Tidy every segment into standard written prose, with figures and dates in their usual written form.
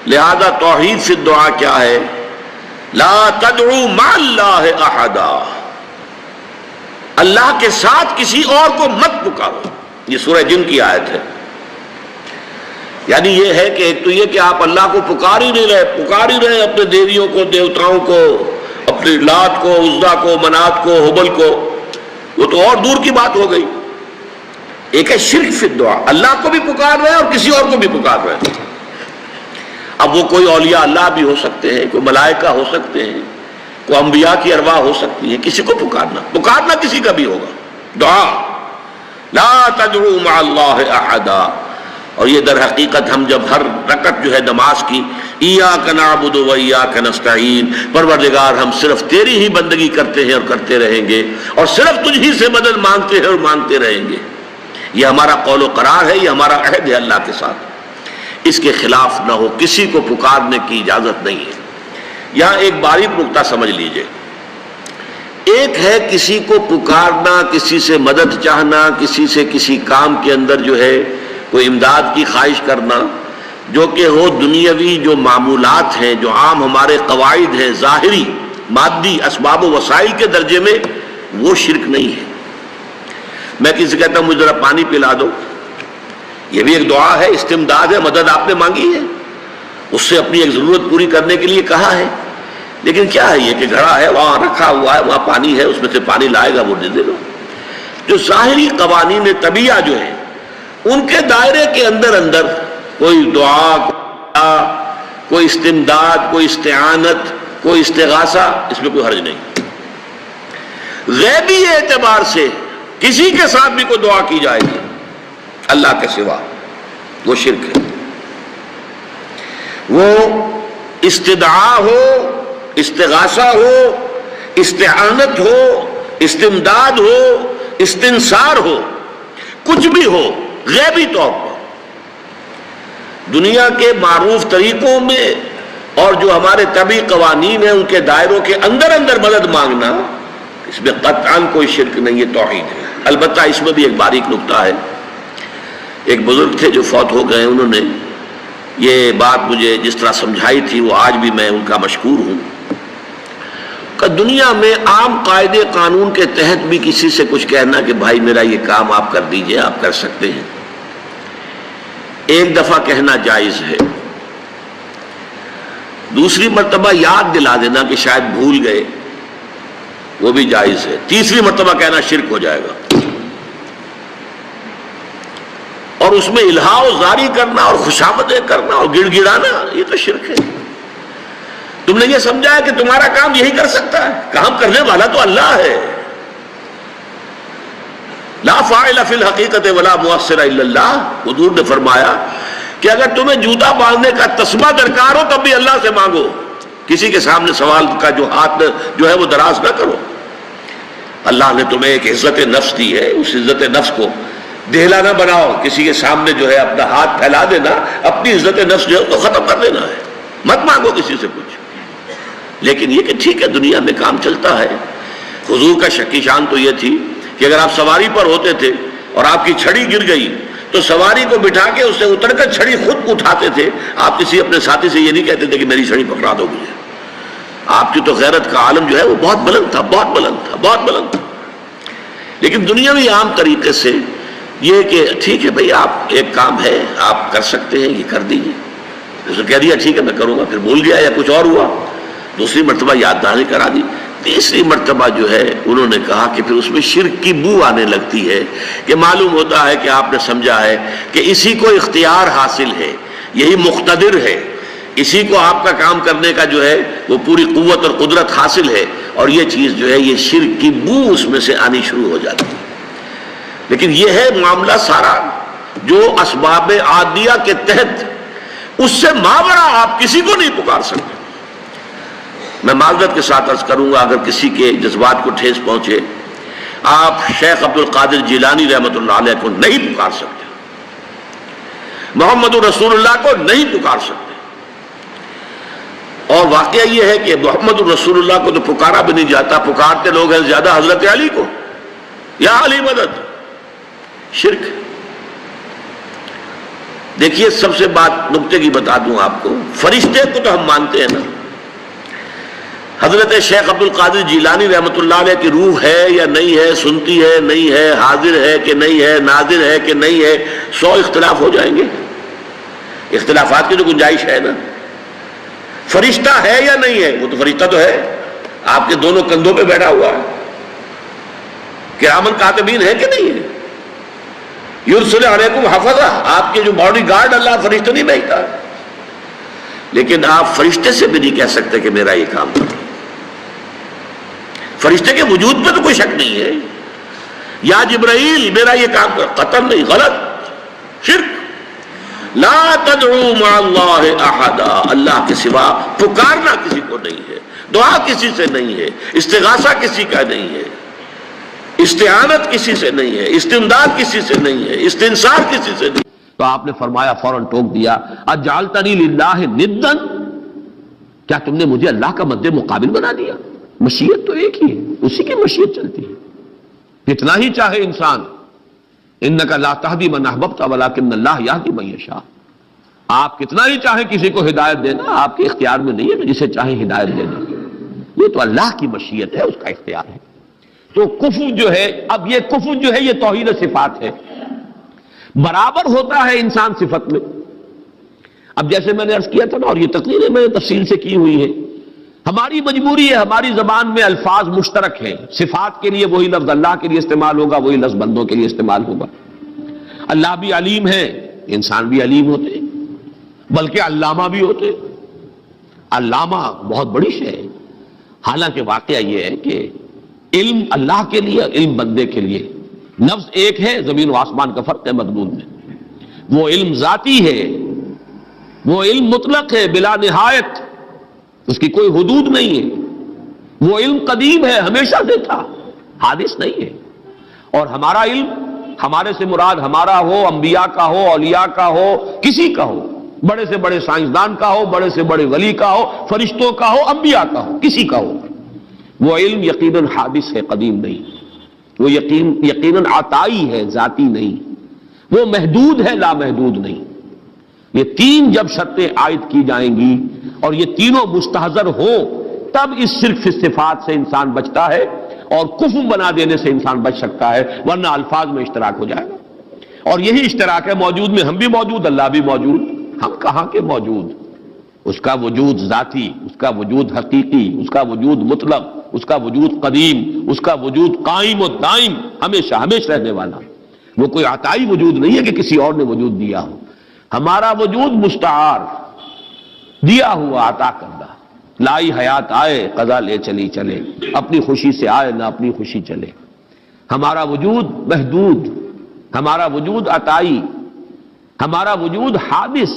لہذا توحید سے دعا کیا ہے؟ لا تدعو مع اللہ احدا، اللہ کے ساتھ کسی اور کو مت پکارو. یہ سورہ جن کی آیت ہے. یعنی یہ ہے کہ ایک تو یہ کہ آپ اللہ کو پکار ہی رہے اپنے دیویوں کو، دیوتاؤں کو، اپنے لات کو، عزا کو، منات کو، ہبل کو، وہ تو اور دور کی بات ہو گئی. ایک ہے شرک فی الدعا، اللہ کو بھی پکار رہے ہیں اور کسی اور کو بھی پکار رہے ہیں. اب وہ کوئی اولیاء اللہ بھی ہو سکتے ہیں، کوئی ملائکہ ہو سکتے ہیں، کوئی انبیاء کی ارواح ہو سکتی ہے. کسی کو پکارنا کسی کا بھی ہوگا. دعا لا تدعو مع اللہ احدا. اور یہ در حقیقت ہم جب ہر رکعت جو ہے نماز کی ایاک نعبد و ایاک نستعین، پروردگار ہم صرف تیری ہی بندگی کرتے ہیں اور کرتے رہیں گے، اور صرف تجھ ہی سے مدد مانگتے ہیں اور مانگتے رہیں گے، یہ ہمارا قول و قرار ہے، یہ ہمارا عہد ہے اللہ کے ساتھ. اس کے خلاف نہ ہو، کسی کو پکارنے کی اجازت نہیں ہے. یہاں ایک باریک نکتہ سمجھ لیجئے. ایک ہے کسی کو پکارنا، کسی سے مدد چاہنا، کسی سے کسی کام کے اندر جو ہے کوئی امداد کی خواہش کرنا، جو کہ ہو دنیاوی جو معمولات ہیں، جو عام ہمارے قواعد ہیں، ظاہری مادی اسباب و وسائل کے درجے میں، وہ شرک نہیں ہے. میں کسی سے کہتا ہوں مجھے ذرا پانی پلا دو، یہ بھی ایک دعا ہے، استمداد ہے، مدد آپ نے مانگی ہے، اس سے اپنی ایک ضرورت پوری کرنے کے لیے کہا ہے. لیکن کیا ہے یہ کہ گھڑا ہے، وہاں رکھا ہوا ہے، وہاں پانی ہے، اس میں سے پانی لائے گا وہ دے دو. جو ظاہری قوانین طبیعہ جو ہیں ان کے دائرے کے اندر کوئی دعا، کوئی استمداد، کوئی استعانت، کوئی استغاثہ، اس میں کوئی حرج نہیں. غیبی اعتبار سے کسی کے ساتھ بھی کوئی دعا کی جائے گی اللہ کے سوا، وہ شرک ہے. وہ استدعا ہو، استغاثہ ہو، استعانت ہو، استمداد ہو، استنصار ہو، کچھ بھی ہو، غیبی طور پر دنیا کے معروف طریقوں میں اور جو ہمارے طبعی قوانین ہیں ان کے دائروں کے اندر مدد مانگنا، اس میں قطعاً کوئی شرک نہیں، یہ توحید ہے. البتہ اس میں بھی ایک باریک نکتہ ہے. ایک بزرگ تھے جو فوت ہو گئے، انہوں نے یہ بات مجھے جس طرح سمجھائی تھی وہ آج بھی میں ان کا مشکور ہوں کہ دنیا میں عام قاعدے قانون کے تحت بھی کسی سے کچھ کہنا کہ بھائی میرا یہ کام آپ کر دیجئے، آپ کر سکتے ہیں، ایک دفعہ کہنا جائز ہے. دوسری مرتبہ یاد دلا دینا کہ شاید بھول گئے، وہ بھی جائز ہے. تیسری مرتبہ کہنا شرک ہو جائے گا. اور اس میں الہا و زاری کرنا اور خوشامدیں کرنا اور گڑ گڑانا، یہ تو شرک ہے. تم نے یہ سمجھا ہے کہ تمہارا کام یہی کر سکتا ہے، کام کرنے والا تو اللہ ہے. لا فاعل فی الحقیقت ولا مؤثر الا اللہ. حضور نے فرمایا کہ اگر تمہیں جوتا باندھنے کا تسمہ درکار ہو تب بھی اللہ سے مانگو، کسی کے سامنے سوال کا جو ہاتھ جو ہے وہ دراز نہ کرو. اللہ نے تمہیں ایک عزت نفس دی ہے، اس عزت نفس کو دہلا نہ بناؤ. کسی کے سامنے جو ہے اپنا ہاتھ پھیلا دینا، اپنی عزت نفس جو ہے تو ختم کر دینا ہے. مت مانگو کسی سے کچھ. لیکن یہ کہ ٹھیک ہے دنیا میں کام چلتا ہے. حضور کا شکی شان تو یہ تھی کہ اگر آپ سواری پر ہوتے تھے اور آپ کی چھڑی گر گئی تو سواری کو بٹھا کے اس سے اتر کر چھڑی خود اٹھاتے تھے. آپ کسی اپنے ساتھی سے یہ نہیں کہتے تھے کہ میری چھڑی پکڑا دو مجھے. آپ کی تو غیرت کا عالم جو ہے وہ بہت بلند تھا، بہت بلند تھا، بہت بلند تھا. لیکن دنیاوی عام طریقے سے یہ کہ ٹھیک ہے بھئی آپ ایک کام ہے آپ کر سکتے ہیں، یہ کر دیجیے. اس نے کہہ دیا ٹھیک ہے میں کروں گا، پھر بھول گیا یا کچھ اور ہوا. دوسری مرتبہ یاد دہانی کرا دی. تیسری مرتبہ جو ہے انہوں نے کہا کہ پھر اس میں شرک کی بو آنے لگتی ہے کہ معلوم ہوتا ہے کہ آپ نے سمجھا ہے کہ اسی کو اختیار حاصل ہے، یہی مقتدر ہے، اسی کو آپ کا کام کرنے کا جو ہے وہ پوری قوت اور قدرت حاصل ہے، اور یہ چیز جو ہے یہ شرک کی بو اس میں سے آنی شروع ہو جاتی ہے. لیکن یہ ہے معاملہ سارا جو اسباب عادیہ کے تحت، اس سے ماورا آپ کسی کو نہیں پکار سکتے. میں معذرت کے ساتھ عرض کروں گا اگر کسی کے جذبات کو ٹھیس پہنچے، آپ شیخ عبد القادر جیلانی رحمۃ اللہ علیہ کو نہیں پکار سکتے، محمد رسول اللہ کو نہیں پکار سکتے. اور واقعہ یہ ہے کہ محمد رسول اللہ کو تو پکارا بھی نہیں جاتا. پکارتے لوگ ہیں زیادہ حضرت علی کو، یا علی مدد. شرک. دیکھیے سب سے بات نکتے کی بتا دوں آپ کو، فرشتے کو تو ہم مانتے ہیں نا. حضرت شیخ عبد القادر جیلانی رحمۃ اللہ علیہ کی روح ہے یا نہیں ہے، سنتی ہے نہیں ہے، حاضر ہے کہ نہیں ہے، ناظر ہے کہ نہیں ہے، 100 اختلاف ہو جائیں گے. اختلافات کی تو گنجائش ہے نا. فرشتہ ہے یا نہیں ہے؟ وہ تو فرشتہ تو ہے، آپ کے دونوں کندھوں پہ بیٹھا ہوا ہے. کرامن کاتبین ہے کہ نہیں ہے؟ یرسل علیکم حفظہ، آپ کے جو باڈی گارڈ اللہ فرشتہ نہیں بھیجتا. لیکن آپ فرشتے سے بھی نہیں کہہ سکتے کہ میرا یہ کام کرو. فرشتے کے وجود پہ تو کوئی شک نہیں ہے. یا جبرائیل میرا یہ کام کرو، قطعاً نہیں، غلط، شرک. لا تدعو مع اللہ احدا، اللہ کے سوا پکارنا کسی کو نہیں ہے، دعا کسی سے نہیں ہے، استغاثہ کسی کا نہیں ہے، استعانت کسی سے نہیں ہے، استمداد کسی سے نہیں ہے، استنصار کسی سے نہیں. تو آپ نے فرمایا، فوراً ٹوک دیا، اجعلتنی للہ ندا، کیا تم نے مجھے اللہ کا مد مقابل بنا دیا؟ مشیت تو ایک ہی ہے، اسی کی مشیت چلتی ہے. کتنا ہی چاہے انسان، انک لا تہدی من احببت ولکن اللہ یہدی من یشاء، آپ کتنا ہی چاہیں کسی کو ہدایت دینا، آپ کے اختیار میں نہیں ہے کہ جسے چاہیں ہدایت دینا. یہ تو اللہ کی مشیت ہے، اس کا اختیار ہے. تو کفر جو ہے، اب یہ کفر جو ہے یہ توحید صفات ہے، برابر ہوتا ہے انسان صفت میں. اب جیسے میں نے عرض کیا تھا نا، اور یہ تقریریں میں نے تفصیل سے کی ہوئی ہیں، ہماری مجبوری ہے، ہماری زبان میں الفاظ مشترک ہیں. صفات کے لیے وہی لفظ اللہ کے لیے استعمال ہوگا، وہی لفظ بندوں کے لیے استعمال ہوگا. اللہ بھی علیم ہے، انسان بھی علیم ہوتے، بلکہ علامہ بھی ہوتے. علامہ بہت بڑی شے ہے. حالانکہ واقعہ یہ ہے کہ علم اللہ کے لیے، علم بندے کے لیے لفظ ایک ہے، زمین و آسمان کا فرق ہے مضمون میں. وہ علم ذاتی ہے، وہ علم مطلق ہے بلا نہایت، اس کی کوئی حدود نہیں ہے. وہ علم قدیم ہے، ہمیشہ سے تھا، حادث نہیں ہے. اور ہمارا علم، ہمارے سے مراد ہمارا ہو، انبیاء کا ہو، اولیاء کا ہو، کسی کا ہو، بڑے سے بڑے سائنسدان کا ہو، بڑے سے بڑے ولی کا ہو، فرشتوں کا ہو، انبیاء کا ہو، کسی کا ہو، وہ علم یقیناً حادث ہے، قدیم نہیں. وہ یقیناً عطائی ہے، ذاتی نہیں. وہ محدود ہے، لامحدود نہیں. یہ تین جب شرطیں عائد کی جائیں گی اور یہ تینوں مستحضر ہوں، تب اس شرک فی صفات سے انسان بچتا ہے اور کفر بنا دینے سے انسان بچ سکتا ہے، ورنہ الفاظ میں اشتراک ہو جائے گا. اور یہی اشتراک ہے موجود میں، ہم بھی موجود، اللہ بھی موجود. ہم کہاں کے موجود؟ اس کا وجود ذاتی، اس کا وجود حقیقی، اس کا وجود مطلق، اس کا وجود قدیم، اس کا وجود قائم و دائم، ہمیشہ ہمیشہ رہنے والا. وہ کوئی عطائی وجود نہیں ہے کہ کسی اور نے وجود دیا ہو. ہمارا وجود مستعار، دیا ہوا، عطا کردہ. لائی حیات آئے، قضا لے چلی چلے، اپنی خوشی سے آئے نہ اپنی خوشی چلے. ہمارا وجود محدود، ہمارا وجود عطائی، ہمارا وجود حادث.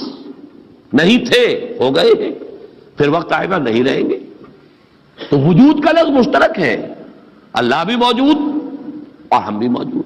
نہیں تھے، ہو گئے ہیں، پھر وقت آئے گا نہیں رہیں گے. تو وجود کا لفظ مشترک ہے، اللہ بھی موجود اور ہم بھی موجود.